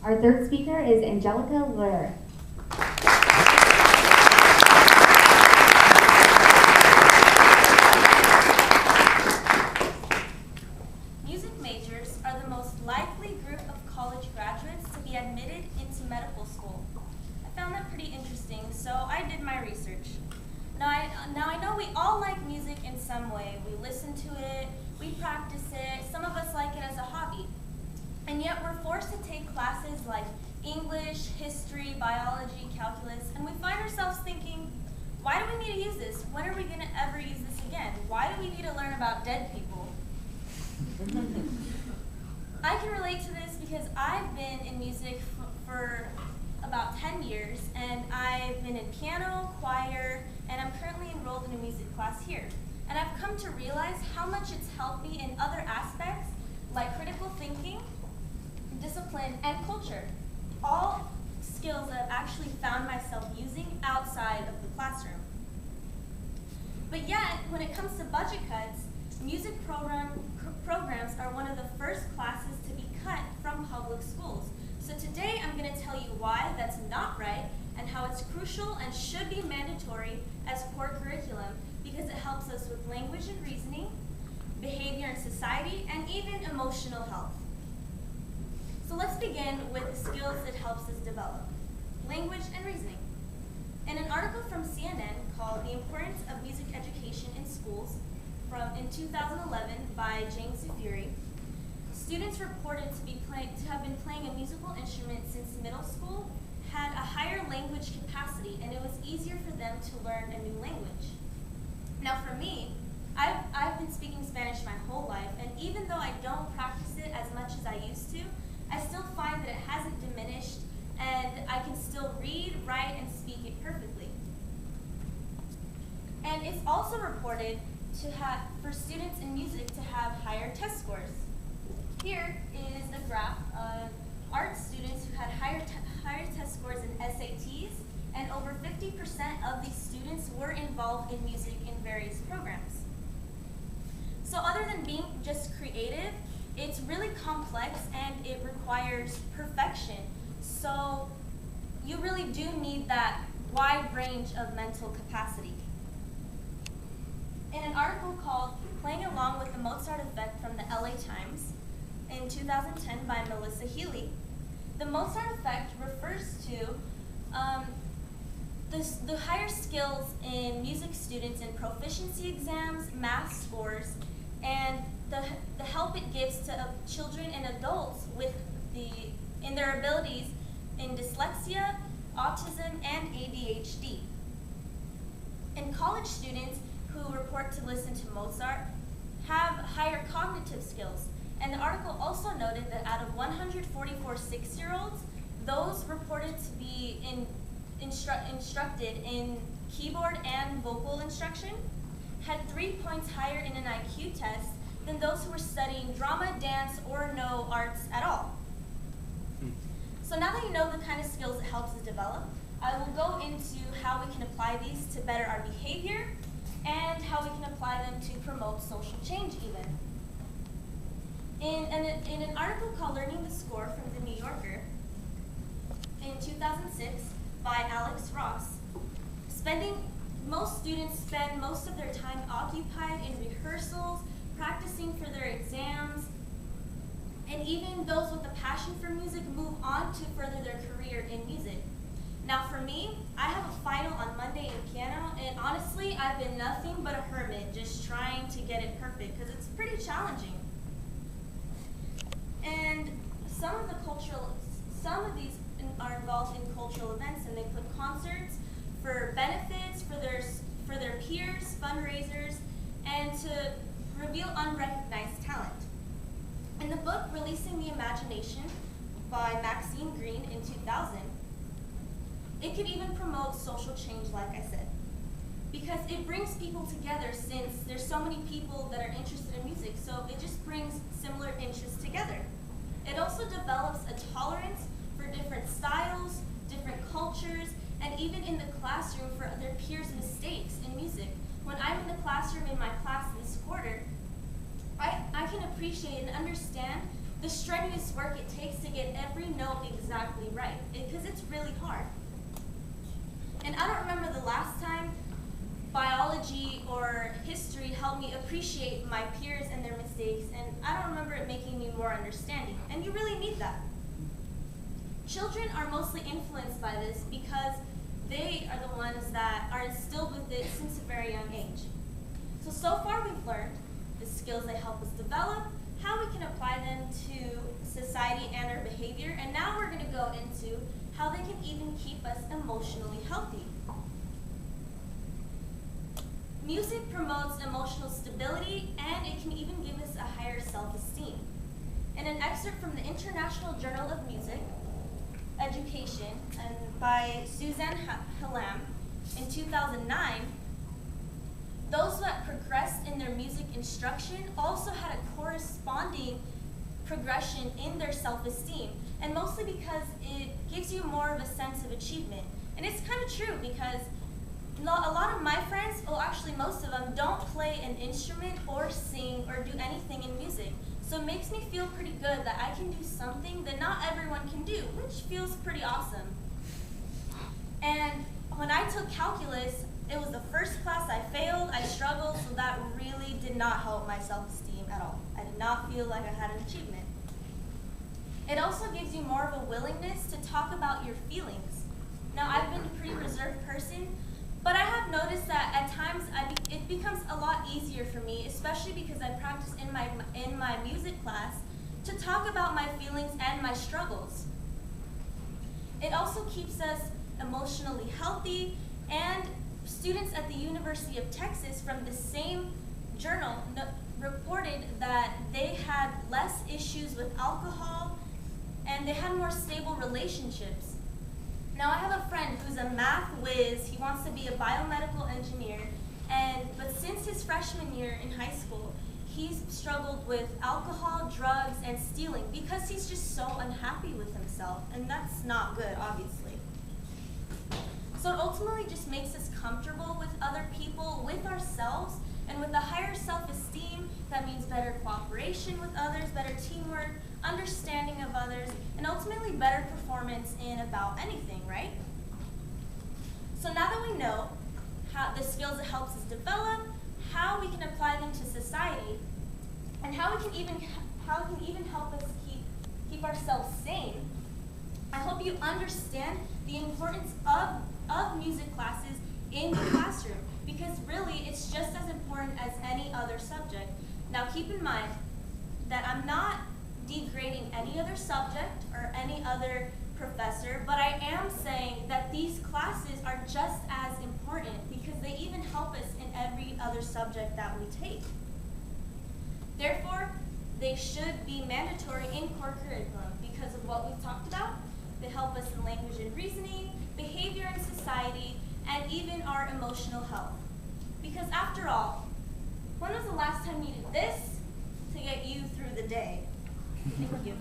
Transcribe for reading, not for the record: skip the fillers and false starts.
Our third speaker is Angelica Lur. Music majors are the most likely group of college graduates to be admitted into medical school. I found that pretty interesting, so I did my research. Now I know we all like music in some way. We listen to it, we practice it, some of us like it as a hobby. And yet we're forced to take classes like English, history, biology, calculus, and we find ourselves thinking, why do we need to use this? When are we going to ever use this again? Why do we need to learn about dead people? I can relate to this because I've been in music for about 10 years, and I've been in piano, choir, and I'm currently enrolled in a music class here. And I've come to realize how much it's helped me in other aspects like critical thinking, discipline, and culture. All skills that I've actually found myself using outside of the classroom. But yet, when it comes to budget cuts, music programs are one of the first classes to be cut from public schools. So today I'm going to tell you why that's not right and how it's crucial and should be mandatory as core curriculum because it helps us with language and reasoning, behavior and society, and even emotional health. So let's begin with the skills it helps us develop, language and reasoning. In an article from CNN called The Importance of Music Education in Schools in 2011 by James Zi6, students reported to have been playing a musical instrument since middle school, had a higher language capacity, and it was easier for them to learn a new language. Now for me, I've been speaking Spanish my whole life, and even though I don't practice it as much as I used to, I still find that it hasn't diminished, and I can still read, write, and speak it perfectly. And it's also reported for students in music to have higher test scores. Here is a graph of art students who had higher test scores in SATs, and over 50% of these students were involved in music in various programs. So other than being just creative, it's really complex and it requires perfection. So you really do need that wide range of mental capacity. In an article called Playing Along with the Mozart Effect from the LA Times in 2010 by Melissa Healy, the Mozart effect refers to the higher skills in music students in proficiency exams, math scores, and the help it gives to children and adults in their abilities in dyslexia, autism, and ADHD. And college students who report to listen to Mozart have higher cognitive skills. And the article also noted that out of 144 6-year-olds, those reported to be instructed in keyboard and vocal instruction had 3 points higher in an IQ test than those who were studying drama, dance, or no arts at all. So now that you know the kind of skills it helps us develop, I will go into how we can apply these to better our behavior and how we can apply them to promote social change even. In an article called Learning the Score from The New Yorker in 2006 by Alex Ross, most students spend most of their time occupied in rehearsals, practicing for their exams, and even those with a passion for music move on to further their career in music. Now for me, I have a final on Monday in piano, and honestly, I've been nothing but a hermit just trying to get it perfect because it's pretty challenging. And some of these are involved in cultural events, and they put concerts for benefits for their peers, fundraisers, and to reveal unrecognized talent. In the book Releasing the Imagination by Maxine Green in 2000, it could even promote social change, like I said, because it brings people together since there's so many people that are interested in music, so it just brings similar interests together. It also develops a tolerance for different styles, different cultures, and even in the classroom for their peers' mistakes in music. When I'm in the classroom in my class this quarter, I can appreciate and understand the strenuous work it takes to get every note exactly right, because it's really hard. And I don't remember the last time biology or history helped me appreciate my peers and their mistakes, and I don't remember it making me more understanding, and you really need that. Children are mostly influenced by this because they are the ones that are instilled with it since a very young age. So far we've learned the skills they help us develop, how we can apply them to society and our behavior, and now we're going to go into how they can even keep us emotionally healthy. Music promotes emotional stability, and it can even give us a higher self-esteem. In an excerpt from the International Journal of Music Education and by Suzanne Hallam in 2009, those that progressed in their music instruction also had a corresponding progression in their self-esteem, and mostly because it gives you more of a sense of achievement. And it's kind of true because a lot of my friends, well actually most of them, don't play an instrument or sing or do anything in music. So it makes me feel pretty good that I can do something that not everyone can do, which feels pretty awesome. And when I took calculus, it was the first class I failed, I struggled, so that really did not help my self-esteem at all. I did not feel like I had an achievement. It also gives you more of a willingness to talk about your feelings. Now, I've been a pretty reserved person, but I have noticed that at times it becomes a lot easier for me, especially because I practice in my music class, to talk about my feelings and my struggles. It also keeps us emotionally healthy, and students at the University of Texas from the same journal reported that they had less issues with alcohol and they had more stable relationships. Now I have a friend who's a math whiz. He wants to be a biomedical engineer, but since his freshman year in high school, he's struggled with alcohol, drugs, and stealing because he's just so unhappy with himself, and that's not good, obviously. So it ultimately just makes us comfortable with other people, with ourselves, and with a higher self-esteem. That means better cooperation with others, better teamwork, understanding of others, and ultimately better performance in about anything, right? So now that we know how the skills it helps us develop, how we can apply them to society, and how it can even help us keep ourselves sane, I hope you understand the importance of music classes in the classroom, because really it's just as important as any other subject. Now keep in mind that I'm not degrading any other subject or any other professor, but I am saying that these classes are just as important because they even help us in every other subject that we take. Therefore, they should be mandatory in core curriculum because of what we've talked about. They help us in language and reasoning, behavior and society, and even our emotional health. Because after all, when was the last time you did this to get you through the day? Thank you.